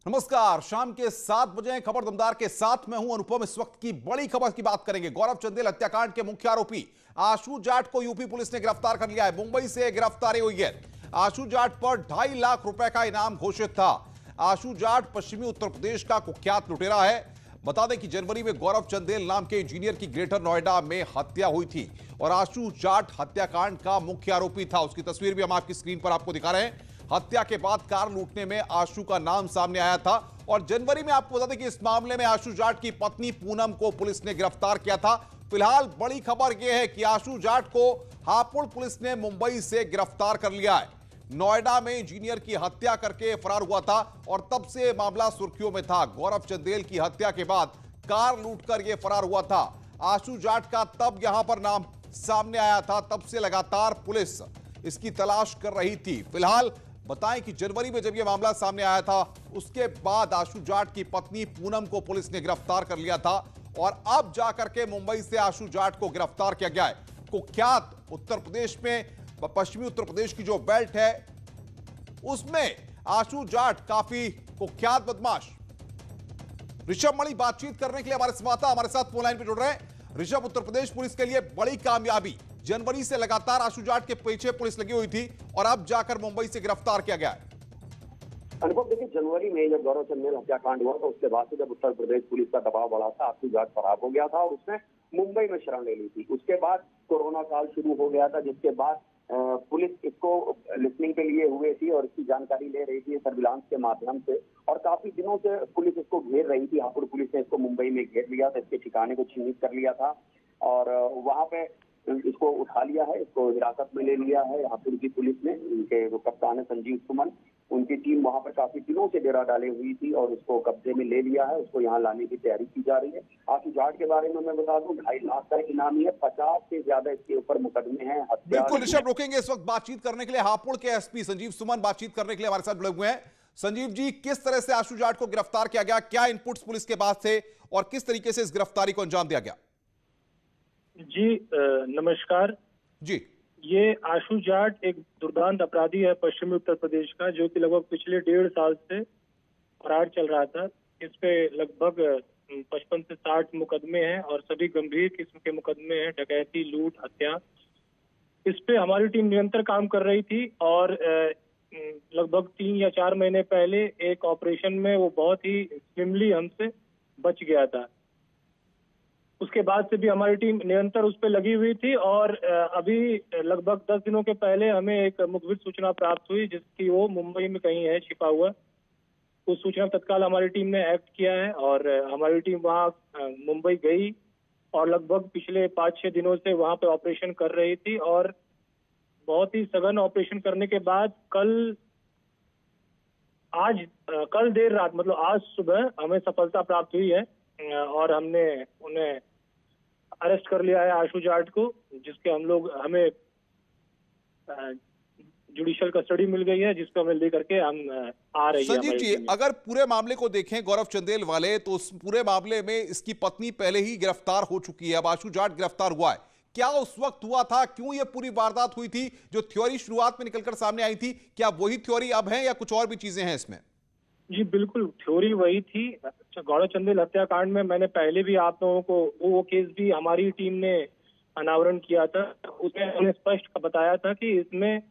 नमस्कार। शाम के 7 बजे खबर दमदार के साथ मैं हूं अनुपम। इस वक्त की बड़ी खबर की बात करेंगे। गौरव चंदेल हत्याकांड के मुख्य आरोपी आशु जाट को यूपी पुलिस ने गिरफ्तार कर लिया है। मुंबई से गिरफ्तारी हुई है। आशु जाट पर 2.5 लाख रुपए का इनाम घोषित था। आशु जाट पश्चिमी उत्तर प्रदेश का कुख्यात लुटेरा है। बता दें कि जनवरी में गौरव चंदेल नाम के इंजीनियर की ग्रेटर नोएडा में हत्या हुई थी और आशु जाट हत्याकांड का मुख्य आरोपी था। उसकी तस्वीर भी हम आपकी स्क्रीन पर आपको दिखा रहे हैं। हत्या के बाद कार लूटने में आशु का नाम सामने आया था और जनवरी में आपको बता दें कि इस मामले में आशु जाट की पत्नी पूनम को पुलिस ने गिरफ्तार किया था। फिलहाल बड़ी खबर यह है कि आशु जाट को हापुड़ पुलिस ने मुंबई से गिरफ्तार कर लिया है। नोएडा में इंजीनियर की हत्या करके फरार हुआ था और तब से मामला सुर्खियों में था। गौरव चंदेल की हत्या के बाद कार लूटकर यह फरार हुआ था। आशु जाट का तब यहां पर नाम सामने आया था। तब से लगातार पुलिस इसकी तलाश कर रही थी। फिलहाल बताएं कि जनवरी में जब यह मामला सामने आया था उसके बाद आशु जाट की पत्नी पूनम को पुलिस ने गिरफ्तार कर लिया था और अब जाकर के मुंबई से आशु जाट को गिरफ्तार किया गया है। कुख्यात उत्तर प्रदेश में, पश्चिमी उत्तर प्रदेश की जो बेल्ट है उसमें आशु जाट काफी कुख्यात बदमाश। ऋषभ मणि बातचीत करने के लिए हमारे संवाददाता हमारे साथ फोन लाइन पर जुड़ रहे हैं। ऋषभ, उत्तर प्रदेश पुलिस के लिए बड़ी कामयाबी। जनवरी से लगातार आशु जाट के पीछे पुलिस लगी हुई थी और अब जाकर मुंबई से गिरफ्तार किया गया है। अनुभव देखिए, जनवरी में जब गौरव चंदेल हत्याकांड हुआ तो उसके बाद से जब उत्तर प्रदेश पुलिस का दबाव बढ़ा था, आशु जाट फरार हो गया था और उसने मुंबई में शरण ले ली थी। उसके बाद कोरोना काल शुरू हो गया था, जिसके बाद पुलिस इसको लिसनिंग के लिए हुए थी और इसकी जानकारी ले रही थी सर्विलांस के माध्यम से और काफी दिनों से पुलिस इसको घेर रही थी। हापुड़ पुलिस ने इसको मुंबई में घेर लिया था, इसके ठिकाने को चिन्हित कर लिया था और वहां पे इसको उठा लिया है, इसको हिरासत में ले लिया है हापुड़ की पुलिस ने। उनके जो कप्तान है संजीव सुमन, उनकी टीम वहां पर काफी दिनों से डेरा डाले हुई थी और उसको कब्जे में ले लिया है। उसको यहाँ लाने की तैयारी की जा रही है। आशु जाट के बारे में मैं बता दूं, 2.5 लाख का इनामी है, 50 से ज्यादा इसके ऊपर मुकदमे हैं। बिल्कुल ऋषभ, रुकेंगे इस वक्त बातचीत करने के लिए। हापुड़ के एसपी संजीव सुमन बातचीत करने के लिए हमारे साथ जुड़े हुए हैं। संजीव जी, किस तरह से आशु जाट को गिरफ्तार किया गया, क्या इनपुट्स पुलिस के पास थे और किस तरीके से इस गिरफ्तारी को अंजाम दिया गया? जी नमस्कार जी। ये आशु जाट एक दुर्दांत अपराधी है पश्चिमी उत्तर प्रदेश का, जो कि लगभग पिछले 1.5 साल से फरार चल रहा था। इस पे लगभग 55 से 60 मुकदमे हैं और सभी गंभीर किस्म के मुकदमे हैं, डकैती, लूट, हत्या। इस पे हमारी टीम निरंतर काम कर रही थी और लगभग 3 या 4 महीने पहले एक ऑपरेशन में वो बहुत ही स्लिमली हमसे बच गया था। उसके बाद से भी हमारी टीम निरंतर उस पर लगी हुई थी और अभी लगभग 10 दिनों के पहले हमें एक मुखबिर सूचना प्राप्त हुई जिसकी वो मुंबई में कहीं है छिपा हुआ। उस सूचना तत्काल हमारी टीम ने एक्ट किया है और हमारी टीम वहाँ मुंबई गई और लगभग पिछले 5-6 दिनों से वहाँ पे ऑपरेशन कर रही थी और बहुत ही सघन ऑपरेशन करने के बाद कल देर रात, मतलब आज सुबह हमें सफलता प्राप्त हुई है और हमने उन्हें अरेस्ट कर लिया है, आशु जाट को, जिसके हमें जुडिशियल कस्टडी मिल गई है, जिसको हमें लेकर के हम आ रही है। संजीव जी, अगर पूरे मामले को देखें गौरव चंदेल वाले, तो उस पूरे मामले में इसकी पत्नी पहले ही गिरफ्तार हो चुकी है। अब आशु जाट गिरफ्तार हुआ है। क्या उस वक्त हुआ था, क्यों ये पूरी वारदात हुई थी? जो थ्योरी शुरुआत में निकलकर सामने आई थी, क्या वही थ्योरी अब है या कुछ और भी चीजें हैं इसमें? जी बिल्कुल, थ्योरी वही थी। गौरव चंदेल हत्याकांड में मैंने पहले भी आप लोगों को वो केस भी हमारी टीम ने अनावरण किया था। उसमें हमने स्पष्ट बताया था कि इसमें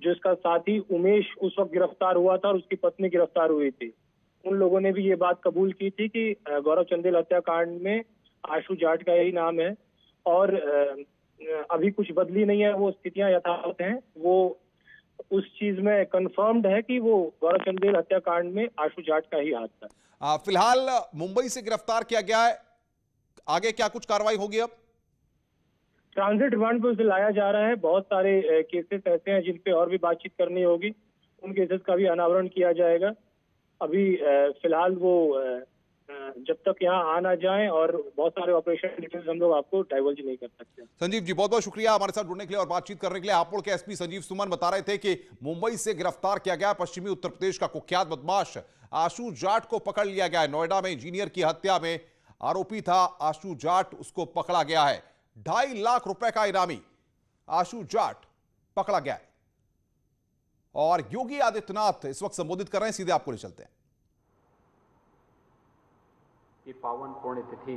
जो इसका साथी उमेश उस वक्त गिरफ्तार हुआ था और उसकी पत्नी गिरफ्तार हुई थी। उन लोगों ने भी ये बात कबूल की थी कि गौरव चंदेल हत्याकांड में आशु जाट का यही नाम है और अभी कुछ बदली नहीं है, वो स्थितियां यथावत हैं। वो उस चीज में कंफर्म्ड है कि वो गौरव चंदेल हत्याकांड में आशु जाट का ही हाथ था। फिलहाल मुंबई से गिरफ्तार किया गया है, आगे क्या कुछ कार्रवाई होगी? अब ट्रांजिट रिमांड पर उसे लाया जा रहा है। बहुत सारे केसेस ऐसे हैं जिन पे और भी बातचीत करनी होगी, उन केसेस का भी अनावरण किया जाएगा। अभी फिलहाल वो जब तक यहाँ आ ना जाए और बहुत सारे ऑपरेशन डिटेल्स हम लोग आपको डाइवर्ज नहीं कर सकते। संजीव जी, बहुत बहुत शुक्रिया हमारे साथ जुड़ने के लिए और बातचीत करने के लिए। हापुड़ के एसपी संजीव सुमन बता रहे थे कि मुंबई से गिरफ्तार किया गया पश्चिमी उत्तर प्रदेश का कुख्यात बदमाश आशु जाट को पकड़ लिया गया है। नोएडा में इंजीनियर की हत्या में आरोपी था आशु जाट, उसको पकड़ा गया है। 2.5 लाख रुपए का इनामी आशु जाट पकड़ा गया है और योगी आदित्यनाथ इस वक्त संबोधित कर रहे हैं, सीधे आपको ले चलते हैं। की पावन पुण्यतिथि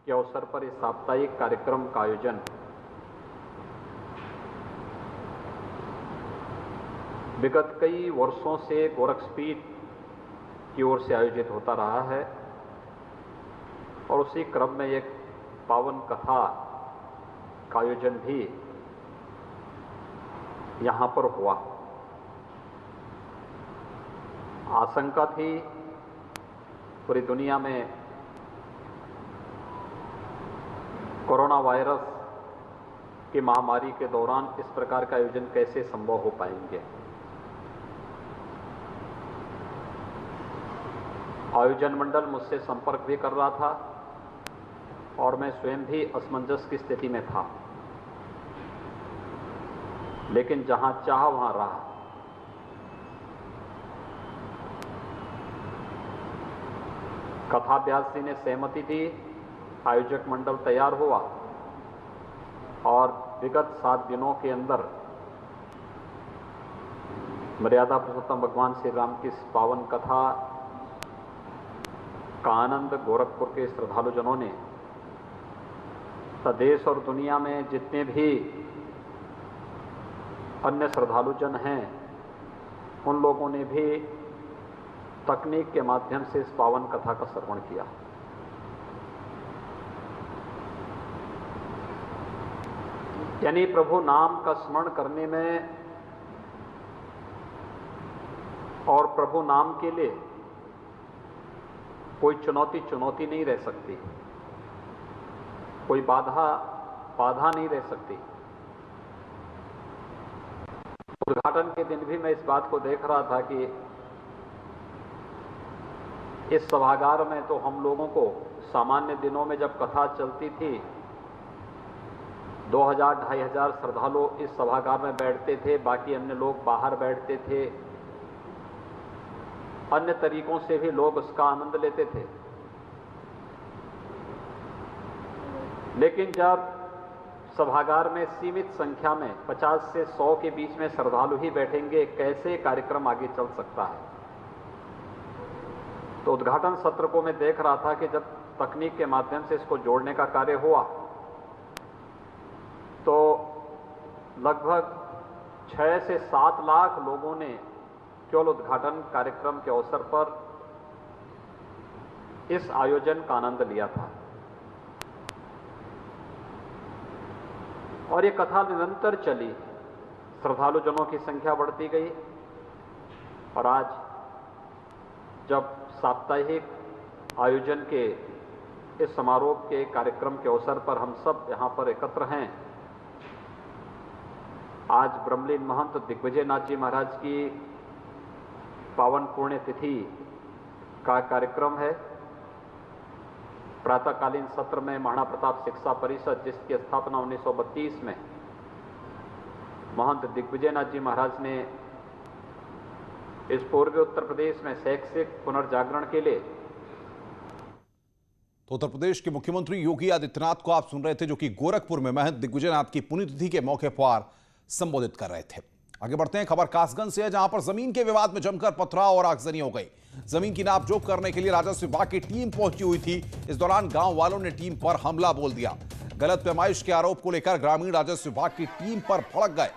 के अवसर पर इस साप्ताहिक कार्यक्रम का आयोजन विगत कई वर्षों से गोरक्षपीठ की ओर से आयोजित होता रहा है और उसी क्रम में एक पावन कथा का आयोजन भी यहाँ पर हुआ। आशंका थी पूरी दुनिया में कोरोना वायरस की महामारी के दौरान इस प्रकार का आयोजन कैसे संभव हो पाएंगे। आयोजन मंडल मुझसे संपर्क भी कर रहा था और मैं स्वयं भी असमंजस की स्थिति में था, लेकिन जहां चाह वहां रहा। कथाव्यास जी ने सहमति दी, आयोजक मंडल तैयार हुआ और विगत 7 दिनों के अंदर मर्यादा पुरुषोत्तम भगवान श्री राम की इस पावन कथा का आनंद गोरखपुर के श्रद्धालुजनों ने, देश और दुनिया में जितने भी अन्य श्रद्धालुजन हैं उन लोगों ने भी तकनीक के माध्यम से इस पावन कथा का श्रवण किया। यानी प्रभु नाम का स्मरण करने में और प्रभु नाम के लिए कोई चुनौती नहीं रह सकती, कोई बाधा नहीं रह सकती। उद्घाटन के दिन भी मैं इस बात को देख रहा था कि इस सभागार में तो हम लोगों को सामान्य दिनों में जब कथा चलती थी 2000-2500 श्रद्धालु इस सभागार में बैठते थे, बाकी अन्य लोग बाहर बैठते थे, अन्य तरीकों से भी लोग उसका आनंद लेते थे। लेकिन जब सभागार में सीमित संख्या में 50 से 100 के बीच में श्रद्धालु ही बैठेंगे, कैसे कार्यक्रम आगे चल सकता है। तो उद्घाटन सत्र को मैं देख रहा था कि जब तकनीक के माध्यम से इसको जोड़ने का कार्य हुआ तो लगभग 6 से 7 लाख लोगों ने केवल उद्घाटन कार्यक्रम के अवसर पर इस आयोजन का आनंद लिया था। और ये कथा निरंतर चली, श्रद्धालुजनों की संख्या बढ़ती गई और आज जब साप्ताहिक आयोजन के इस समारोह के कार्यक्रम के अवसर पर हम सब यहाँ पर एकत्र हैं। आज ब्रह्मलीन महंत दिग्विजय नाथ जी महाराज की पावन पुण्य तिथि का कार्यक्रम है। प्रातःकालीन सत्र में महाराणा प्रताप शिक्षा परिषद, जिसकी स्थापना 1932 में महंत दिग्विजय नाथ जी महाराज ने इस पूर्वी उत्तर प्रदेश में शैक्षिक पुनर्जागरण के लिए। तो उत्तर प्रदेश के मुख्यमंत्री योगी आदित्यनाथ को आप सुन रहे थे, जो कि गोरखपुर में महंत दिग्विजय नाथ की पुण्यतिथि के मौके पर संबोधित कर रहे थे। आगे बढ़ते हैं, खबर कासगंज से है, जहां पर जमीन के विवाद में जमकर पथराव और आगजनी हो गई। जमीन की नापजोख करने के लिए राजस्व विभाग की टीम पहुंची हुई थी। इस दौरान गांव वालों ने टीम पर हमला बोल दिया। गलत पैमाइश के आरोप को लेकर ग्रामीण राजस्व विभाग की टीम पर भड़क गए।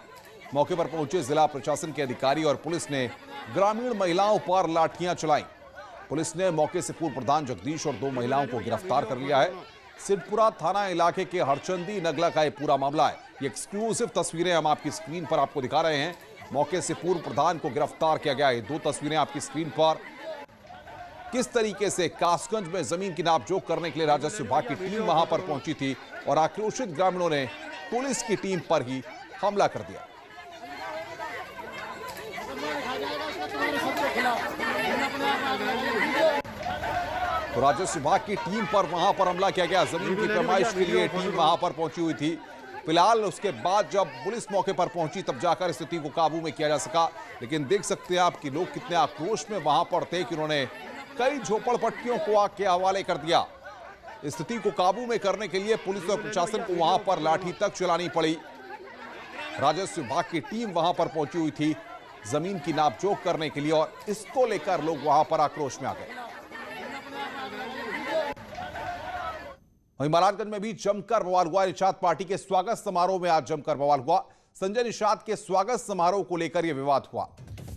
मौके पर पहुंचे जिला प्रशासन के अधिकारी और पुलिस ने ग्रामीण महिलाओं पर लाठियां चलाई। पुलिस ने मौके से पूर्व प्रधान जगदीश और 2 महिलाओं को गिरफ्तार कर लिया है। सिद्धपुरा थाना इलाके के हरचंदी नगला का यह पूरा मामला है। ये एक्सक्लूसिव तस्वीरें हम आपकी स्क्रीन पर आपको दिखा रहे हैं। मौके से पूर्व प्रधान को गिरफ्तार किया गया। ये 2 तस्वीरें आपकी स्क्रीन पर, किस तरीके से कासगंज में जमीन की नापजोख करने के लिए राजस्व विभाग की टीम वहां पर पहुंची थी और आक्रोशित ग्रामीणों ने पुलिस की टीम पर ही हमला कर दिया। तो राजस्व विभाग की टीम पर वहां पर हमला किया गया। जमीन की पैमाइश के लिए टीम वहां पर पहुंची हुई थी। फिलहाल उसके बाद जब पुलिस मौके पर पहुंची तब जाकर स्थिति को काबू में किया जा सका। लेकिन देख सकते हैं आप कि लोग कितने आक्रोश में वहां पर थे कि उन्होंने कई झोपड़पट्टियों को आग के हवाले कर दिया। स्थिति को काबू में करने के लिए पुलिस और प्रशासन को वहां पर लाठी तक चलानी पड़ी। राजस्व विभाग की टीम वहां पर पहुंची हुई थी जमीन की नापजोख करने के लिए और इसको लेकर लोग वहां पर आक्रोश में आ गए। वहीं महाराजगंज में भी जमकर बवाल हुआ। निषाद पार्टी के स्वागत समारोह में आज जमकर बवाल हुआ। संजय निषाद के स्वागत समारोह को लेकर यह विवाद हुआ।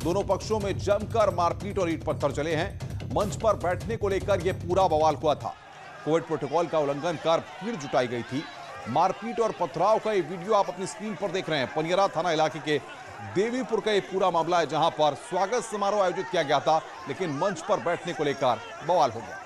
दोनों पक्षों में जमकर मारपीट और ईंट पत्थर चले हैं। मंच पर बैठने को लेकर यह पूरा बवाल हुआ था। कोविड प्रोटोकॉल का उल्लंघन कर भीड़ जुटाई गई थी। मारपीट और पथराव का ये वीडियो आप अपनी स्क्रीन पर देख रहे हैं। पनियरा थाना इलाके के देवीपुर का ये पूरा मामला है, जहां पर स्वागत समारोह आयोजित किया गया था, लेकिन मंच पर बैठने को लेकर बवाल हो गया।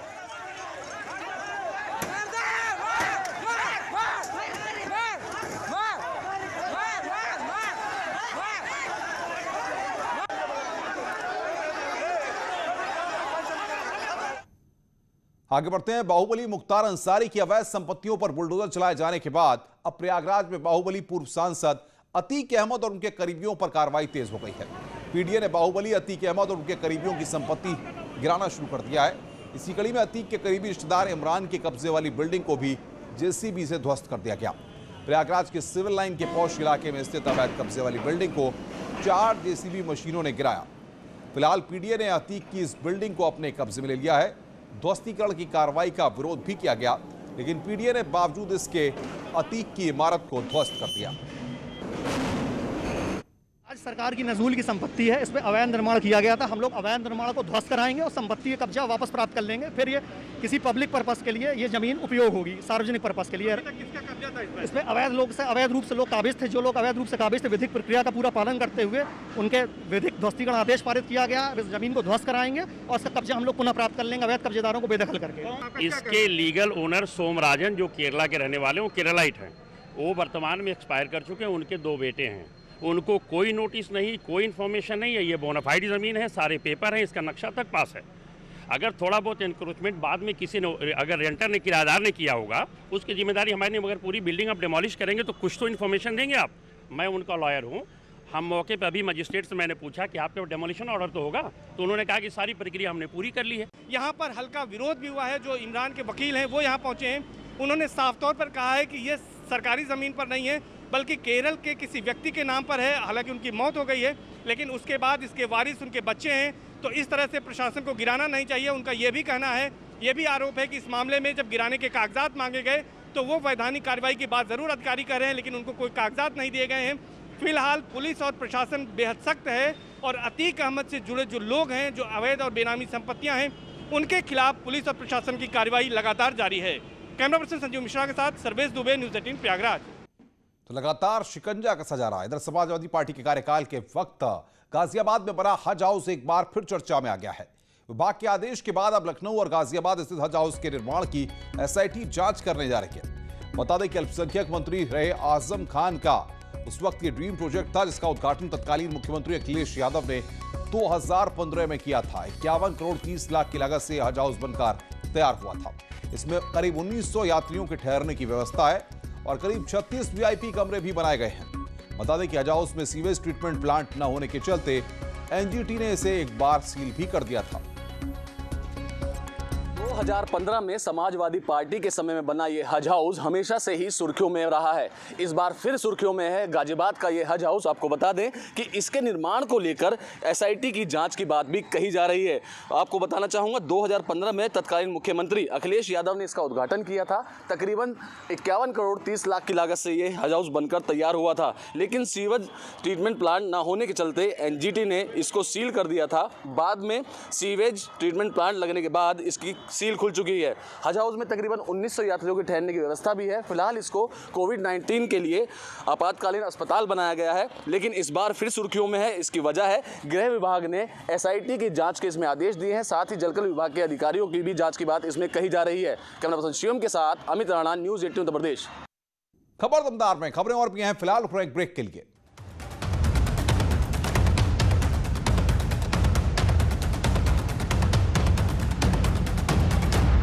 आगे बढ़ते हैं। बाहुबली मुख्तार अंसारी की अवैध संपत्तियों पर बुलडोजर चलाए जाने के बाद अब प्रयागराज में बाहुबली पूर्व सांसद अतीक अहमद और उनके करीबियों पर कार्रवाई तेज हो गई है। पीडीए ने बाहुबली, अतीक अहमद और उनके करीबियों की संपत्ति गिराना शुरू कर दिया है। इसी कड़ी में अतीक के करीबी रिश्तेदार इमरान के कब्जे वाली बिल्डिंग को भी जेसीबी से ध्वस्त कर दिया गया। प्रयागराज के सिविल लाइन के पौष इलाके में स्थित अवैध कब्जे वाली बिल्डिंग को 4 जेसीबी मशीनों ने गिराया। फिलहाल पीडीए ने अतीक की इस बिल्डिंग को अपने कब्जे में ले लिया है। ध्वस्तीकरण की कार्रवाई का विरोध भी किया गया, लेकिन पीडीए ने बावजूद इसके अतीक की इमारत को ध्वस्त कर दिया। आज सरकार की नजूल की संपत्ति है, इस पे अवैध निर्माण किया गया था। हम लोग अवैध निर्माण को ध्वस्त कराएंगे और संपत्ति का कब्जा वापस प्राप्त कर लेंगे। फिर ये किसी पब्लिक पर्पस के लिए ये जमीन उपयोग होगी, सार्वजनिक पर्पस के लिए। किसका कब्जा था इसमें अवैध रूप से लोग काबिज थे। जो लोग अवैध रूप से काबिज थे, विधिक प्रक्रिया का पूरा पालन करते हुए उनके विधिक ध्वस्तीकरण आदेश पारित किया गया। इस जमीन को ध्वस्त कराएंगे और इसका कब्जा हम लोग पुनः प्राप्त कर लेंगे अवैध कब्जेदारों को बेदखल करके। इसके लीगल ओनर सोमराजन, जो केरला के रहने वाले, वो केरलाइट हैं। वो वर्तमान में एक्सपायर कर चुके हैं। उनके 2 बेटे हैं। उनको कोई नोटिस नहीं, कोई इन्फॉर्मेशन नहीं है। ये बोनाफाइड ज़मीन है, सारे पेपर हैं, इसका नक्शा तक पास है। अगर थोड़ा बहुत इंक्रोचमेंट बाद में किसी ने, अगर रेंटर ने, किराएदार ने किया होगा, उसकी जिम्मेदारी हमारी नहीं। मगर पूरी बिल्डिंग आप डिमोलिश करेंगे तो कुछ तो इन्फॉर्मेशन देंगे आप। मैं उनका लॉयर हूँ। हम मौके पर अभी मजिस्ट्रेट से मैंने पूछा कि आपके डेमोलिशन ऑर्डर तो होगा, तो उन्होंने कहा कि सारी प्रक्रिया हमने पूरी कर ली है। यहाँ पर हल्का विरोध भी हुआ है। जो इमरान के वकील हैं वो यहाँ पहुँचे हैं। उन्होंने साफ तौर पर कहा है कि ये सरकारी ज़मीन पर नहीं है, बल्कि केरल के किसी व्यक्ति के नाम पर है। हालांकि उनकी मौत हो गई है, लेकिन उसके बाद इसके वारिस उनके बच्चे हैं। तो इस तरह से प्रशासन को गिराना नहीं चाहिए। उनका ये भी कहना है, ये भी आरोप है कि इस मामले में जब गिराने के कागजात मांगे गए तो वो वैधानिक कार्रवाई की बात ज़रूर अधिकारी कर रहे हैं, लेकिन उनको कोई कागजात नहीं दिए गए हैं। फिलहाल पुलिस और प्रशासन बेहद सख्त है और अतीक अहमद से जुड़े जो लोग हैं, जो अवैध और बेनामी संपत्तियाँ हैं, उनके खिलाफ पुलिस और प्रशासन की कार्रवाई लगातार जारी है। कैमरा पर्सन संजीव मिश्रा के साथ सर्वेश दुबे, न्यूज़ 18 प्रयागराज। तो लगातार शिकंजा कसा जा रहा है। इधर समाजवादी पार्टी के कार्यकाल के वक्त गाजियाबाद में बना हज हाउस एक बार फिर चर्चा में आ गया है। विभाग के आदेश के बाद अब लखनऊ और गाजियाबाद स्थित हज हाउस के निर्माण की एसआईटी जांच करने जा रही है। बता दें कि अल्पसंख्यक मंत्री रहे आजम खान का उस वक्त ये ड्रीम प्रोजेक्ट था, जिसका उद्घाटन तत्कालीन मुख्यमंत्री अखिलेश यादव ने 2015 में किया था। 51 करोड़ 30 लाख की लागत से हज हाउस बनकर तैयार हुआ था। इसमें करीब 1900 यात्रियों के ठहरने की व्यवस्था है और करीब 36 वीआईपी कमरे भी बनाए गए हैं। बता दें कि हज हाउस में सीवेज ट्रीटमेंट प्लांट न होने के चलते एनजीटी ने इसे एक बार सील भी कर दिया था। 2015 में समाजवादी पार्टी के समय में बना ये हज हाउस हमेशा से ही सुर्खियों में रहा है। इस बार फिर सुर्खियों में है गाजियाबाद का ये हज हाउस। आपको बता दें कि इसके निर्माण को लेकर एसआईटी की जांच की बात भी कही जा रही है। आपको बताना चाहूँगा, 2015 में तत्कालीन मुख्यमंत्री अखिलेश यादव ने इसका उद्घाटन किया था। तकरीबन 51 करोड़ 30 लाख की लागत से ये हज हाउस बनकर तैयार हुआ था, लेकिन सीवेज ट्रीटमेंट प्लांट न होने के चलते एनजीटी ने इसको सील कर दिया था। बाद में सीवेज ट्रीटमेंट प्लांट लगने के बाद इसकी सील खुल चुकी है। हज हाउस में तकरीबन 1900 यात्रियों के ठहरने की व्यवस्था भी है। फिलहाल इसको कोविड-19 के लिए आपातकालीन अस्पताल बनाया गया है, लेकिन इस बार फिर सुर्खियों में है। इसकी वजह है गृह विभाग ने एसआईटी की जांच के इसमें आदेश दिए हैं। साथ ही जलकर विभाग के अधिकारियों की भी जांच की बात इसमें कही जा रही है। कैमरा पर्सन शिवम के साथ अमित राणा, न्यूज़ 18 उत्तर प्रदेश। खबर दमदार में खबरें और भी हैं। फिलहाल ब्रेक के लिए